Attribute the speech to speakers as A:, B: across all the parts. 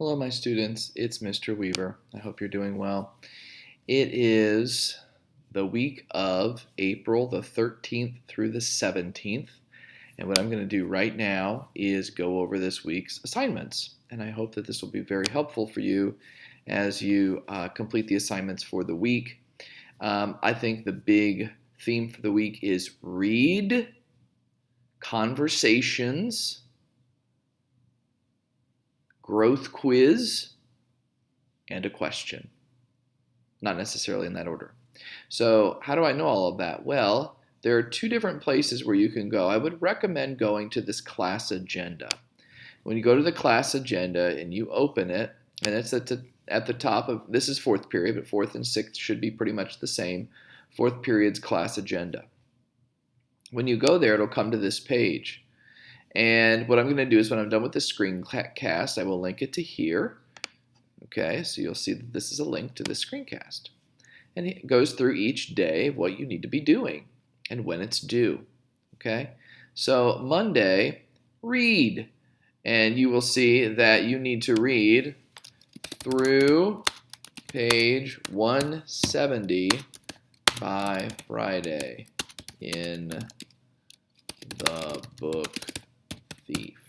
A: Hello, my students. It's Mr. Weaver. I hope you're doing well. It is the week of April the 13th through the 17th. And what I'm going to do right now is go over this week's assignments. And I hope that this will be very helpful for you as you complete the assignments for the week. I think the big theme for the week is read, conversations, growth quiz, and a question. Not necessarily in that order. So how do I know all of that? Well, there are two different places where you can go. I would recommend going to this class agenda. When you go to the class agenda and you open it, and it's at the top of, this is fourth period, but fourth and sixth should be pretty much the same. Fourth period's class agenda. When you go there, it'll come to this page. And what I'm going to do is when I'm done with the screencast, I will link it to here. Okay, so you'll see that this is a link to the screencast. And it goes through each day what you need to be doing and when it's due. Okay, so Monday, read. And you will see that you need to read through page 170 by Friday in the book Thief.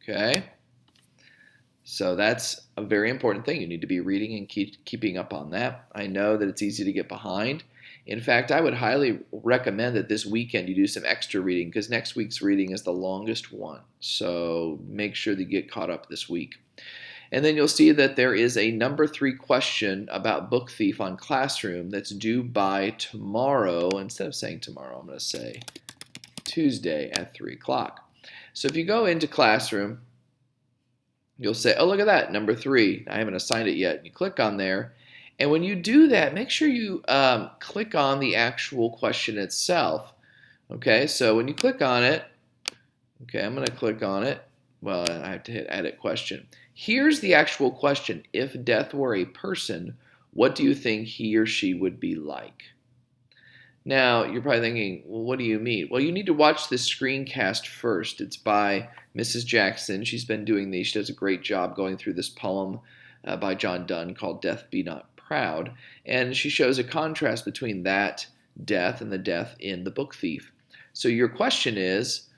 A: Okay, so that's a very important thing. You need to be reading and keeping up on that. I know that it's easy to get behind. In fact, I would highly recommend that this weekend you do some extra reading because next week's reading is the longest one. So make sure that you get caught up this week. And then you'll see that there is a number 3 question about Book Thief on Classroom that's due by tomorrow. Instead of saying tomorrow, I'm going to say Tuesday at 3 o'clock. So if you go into Classroom, you'll say, oh, look at that, number 3. I haven't assigned it yet. You click on there. And when you do that, make sure you click on the actual question itself. Okay, so when you click on it, okay, I'm going to click on it. Well, I have to hit edit question. Here's the actual question. If death were a person, what do you think he or she would be like? Now, you're probably thinking, well, what do you mean? Well, you need to watch this screencast first. It's by Mrs. Jackson. She's been doing these. She does a great job going through this poem by John Donne called Death Be Not Proud. And she shows a contrast between that death and the death in the Book Thief. So your question is,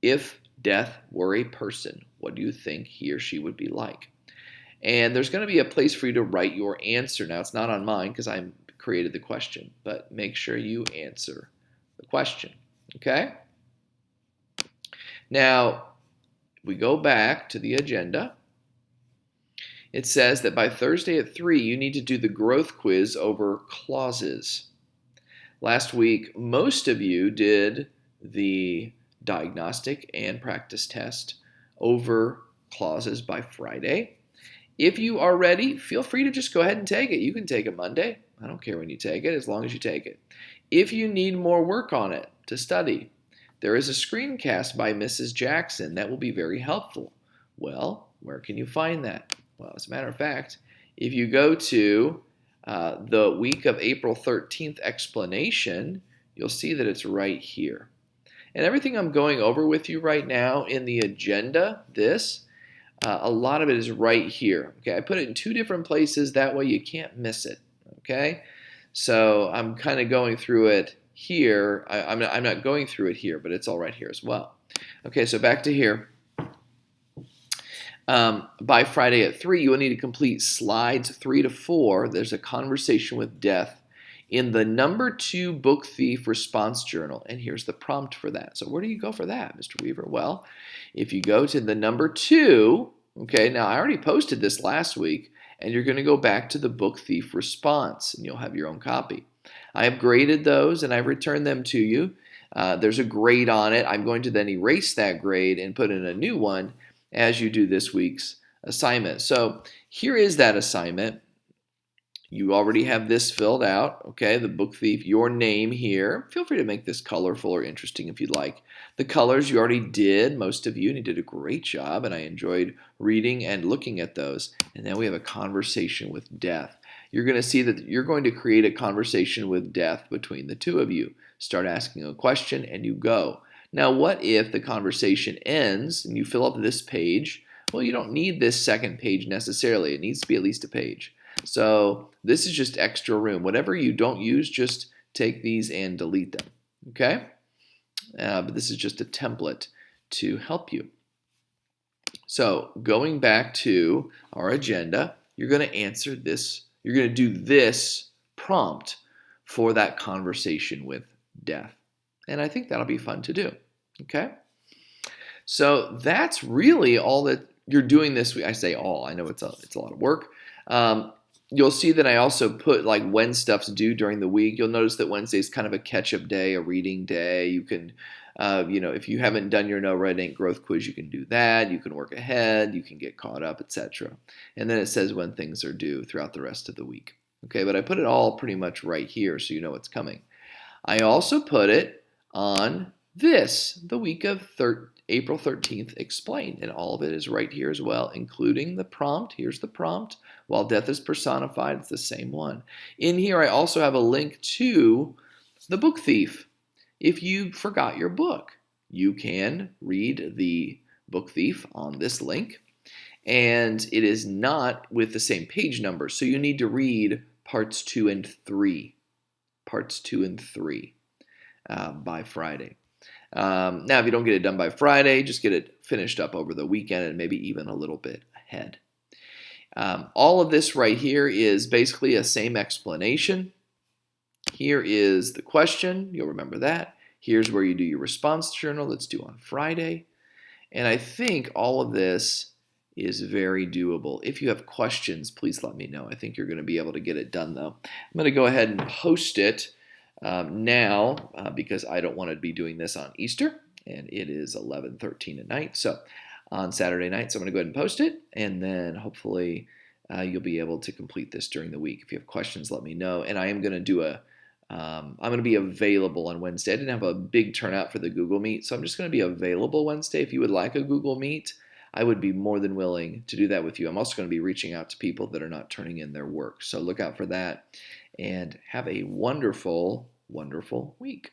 A: if death were a person, what do you think he or she would be like? And there's going to be a place for you to write your answer. Now, it's not on mine because I'm created the question, but make sure you answer the question. Okay? Now, we go back to the agenda. It says that by Thursday at 3, you need to do the growth quiz over clauses. Last week, most of you did the diagnostic and practice test over clauses by Friday. If you are ready, feel free to just go ahead and take it. You can take it Monday. I don't care when you take it, as long as you take it. If you need more work on it to study, there is a screencast by Mrs. Jackson that will be very helpful. Well, where can you find that? Well, as a matter of fact, if you go to the week of April 13th explanation, you'll see that it's right here. And everything I'm going over with you right now in the agenda, a lot of it is right here. Okay, I put it in 2 different places. That way you can't miss it. Okay, so I'm kind of going through it here. I'm not going through it here, but it's all right here as well. Okay, so back to here. By Friday at 3, you will need to complete slides 3 to 4. There's a conversation with death in the number 2 Book Thief response journal. And here's the prompt for that. So where do you go for that, Mr. Weaver? Well, if you go to the number 2, okay, now I already posted this last week, and you're going to go back to the Book Thief response, and you'll have your own copy. I have graded those, and I've returned them to you. There's a grade on it. I'm going to then erase that grade and put in a new one as you do this week's assignment. So here is that assignment. You already have this filled out, okay, the Book Thief, your name here. Feel free to make this colorful or interesting if you'd like. The colors you already did, most of you, and you did a great job, and I enjoyed reading and looking at those. And then we have a conversation with death. You're going to see that you're going to create a conversation with death between the two of you. Start asking a question, and you go. Now, what if the conversation ends and you fill up this page Well, you don't need this second page necessarily. It needs to be at least a page. So this is just extra room. Whatever you don't use, just take these and delete them. Okay? But this is just a template to help you. So going back to our agenda, you're going to answer this. You're going to do this prompt for that conversation with death. And I think that'll be fun to do. Okay? So that's really all that you're doing this week. I say all. I know it's a lot of work. You'll see that I also put like when stuff's due during the week. You'll notice that Wednesday is kind of a catch-up day, a reading day. You can, if you haven't done your No Red Ink growth quiz, you can do that. You can work ahead. You can get caught up, etc. And then it says when things are due throughout the rest of the week. Okay, but I put it all pretty much right here so you know what's coming. I also put it on the week of April 13th explained, and all of it is right here as well, including the prompt. Here's the prompt. While death is personified, it's the same one. In here, I also have a link to the Book Thief. If you forgot your book, you can read the Book Thief on this link, and it is not with the same page number, so you need to read parts 2 and 3. Parts 2 and 3 by Friday. Now, if you don't get it done by Friday, just get it finished up over the weekend and maybe even a little bit ahead. All of this right here is basically a same explanation. Here is the question. You'll remember that. Here's where you do your response journal. That's due on Friday. And I think all of this is very doable. If you have questions, please let me know. I think you're going to be able to get it done, though. I'm going to go ahead and post it now because I don't want to be doing this on Easter, and it is 11:13 at night, so on Saturday night. So I'm going to go ahead and post it, and then hopefully you'll be able to complete this during the week. If you have questions, let me know. And I am going to do I'm going to be available on Wednesday. I didn't have a big turnout for the Google Meet, so I'm just going to be available Wednesday. If you would like a Google Meet, I would be more than willing to do that with you. I'm also going to be reaching out to people that are not turning in their work, so look out for that. And have a wonderful, wonderful week.